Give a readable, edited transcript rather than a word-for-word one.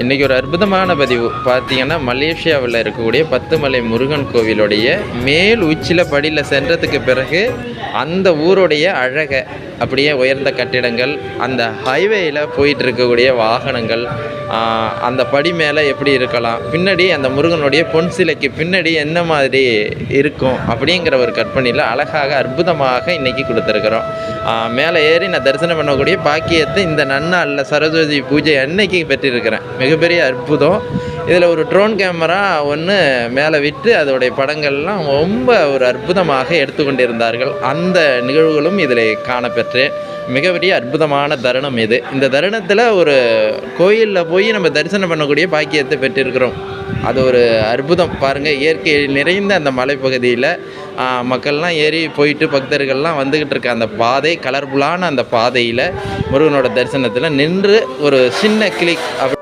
இன்றைக்கி ஒரு அற்புதமான பதிவு பார்த்தீங்கன்னா, மலேசியாவில் இருக்கக்கூடிய 10 மலை முருகன் கோவிலுடைய மேல் உச்சியில் படியில் சென்றதுக்கு பிறகு அந்த ஊருடைய அழகை அப்படியே உயர்ந்த கட்டிடங்கள், அந்த ஹைவேயில் போயிட்டு இருக்கக்கூடிய வாகனங்கள், அந்த படி மேலே எப்படி இருக்கலாம், பின்னாடி அந்த முருகனுடைய பொன் சிலைக்கு பின்னாடி என்ன மாதிரி இருக்கும் அப்படிங்கிற ஒரு கற்பனையில் அழகாக அற்புதமாக இன்றைக்கி கொடுத்துருக்குறோம். மேலே ஏறி நான் தரிசனம் பண்ணக்கூடிய பாக்கியத்தை இந்த நன்னாளில் சரஸ்வதி பூஜை அன்னைக்கு பெற்றிருக்கிறேன். மிகப்பெரிய அற்புதம். இதில் ஒரு ட்ரோன் கேமரா ஒன்று மேலே விட்டு அதோடைய படங்கள்லாம் ரொம்ப ஒரு அற்புதமாக எடுத்துக்கொண்டிருந்தார்கள். அந்த நிகழ்வுகளும் இதில் காணப்பெற்றேன். மிகப்பெரிய அற்புதமான தருணம் இது. இந்த தருணத்தில் ஒரு கோயிலில் போய் நம்ம தரிசனம் பண்ணக்கூடிய பாக்கியத்தை பெற்றிருக்கிறோம். அது ஒரு அற்புதம் பாருங்கள். இயற்கை நிறைந்த அந்த மலைப்பகுதியில் மக்கள்லாம் ஏறி போயிட்டு பக்தர்கள்லாம் வந்துக்கிட்டு இருக்க அந்த பாதை, கலர்ஃபுல்லான அந்த பாதையில் முருகனோட தரிசனத்தில் நின்று ஒரு சின்ன கிளிக் அப்படி